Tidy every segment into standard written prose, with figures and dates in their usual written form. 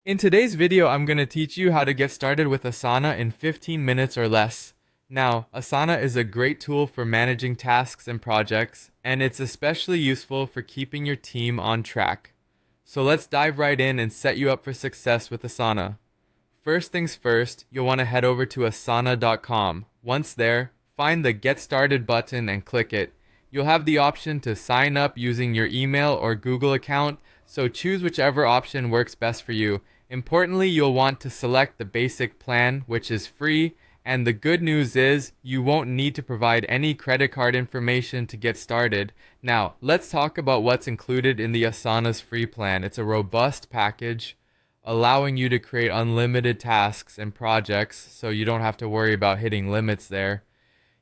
In today's video, I'm going to teach you how to get started with Asana in 15 minutes or less. Now, Asana is a great tool for managing tasks and projects, and it's especially useful for keeping your team on track. So let's dive right in and set you up for success with Asana. First things first, you'll want to head over to asana.com. Once there, find the Get Started button and click it. You'll have the option to sign up using your email or Google account, so choose whichever option works best for you. Importantly, you'll want to select the basic plan, which is free, and the good news is you won't need to provide any credit card information to get started. Now, let's talk about what's included in the Asana's free plan. It's a robust package allowing you to create unlimited tasks and projects so you don't have to worry about hitting limits there.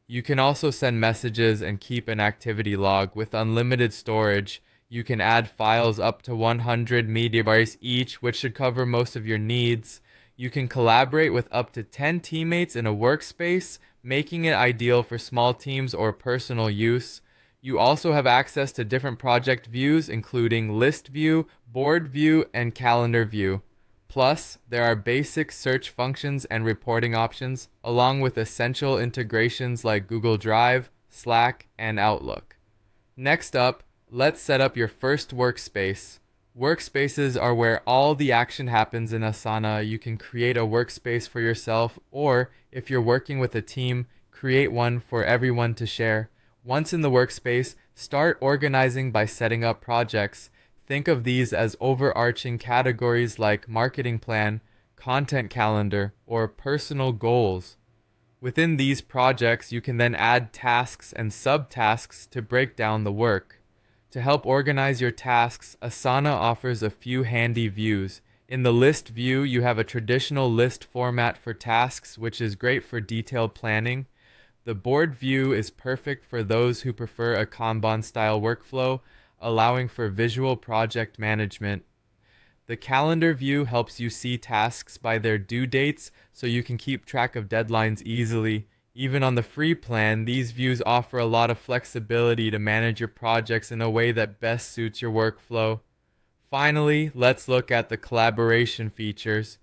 You can also send messages and keep an activity log. With unlimited storage, you can add files up to 100 megabytes each, which should cover most of your needs. You can collaborate with up to 10 teammates in a workspace, making it ideal for small teams or personal use. You also have access to different project views, including list view, board view, and calendar view. Plus, there are basic search functions and reporting options, along with essential integrations like Google Drive, Slack, and Outlook. Next up, let's set up your first workspace. Workspaces are where all the action happens in Asana. You can create a workspace for yourself, or if you're working with a team, create one for everyone to share. Once in the workspace, start organizing by setting up projects. Think of these as overarching categories like marketing plan, content calendar, or personal goals. Within these projects, you can then add tasks and subtasks to break down the work. To help organize your tasks, Asana offers a few handy views. In the list view, you have a traditional list format for tasks, which is great for detailed planning. The board view is perfect for those who prefer a Kanban-style workflow, allowing for visual project management. The calendar view helps you see tasks by their due dates so you can keep track of deadlines easily. Even on the free plan, these views offer a lot of flexibility to manage your projects in a way that best suits your workflow. Finally, let's look at the collaboration features.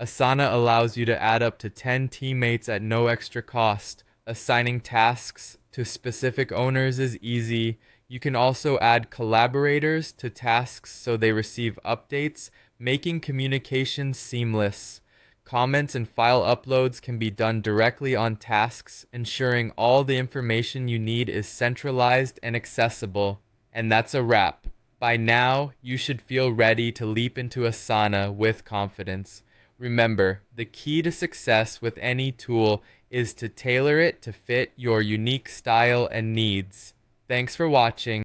Asana allows you to add up to 10 teammates at no extra cost. Assigning tasks to specific owners is easy. You can also add collaborators to tasks so they receive updates, making communication seamless. Comments and file uploads can be done directly on tasks, ensuring all the information you need is centralized and accessible. And that's a wrap. By now, you should feel ready to leap into Asana with confidence. Remember, the key to success with any tool is to tailor it to fit your unique style and needs. Thanks for watching.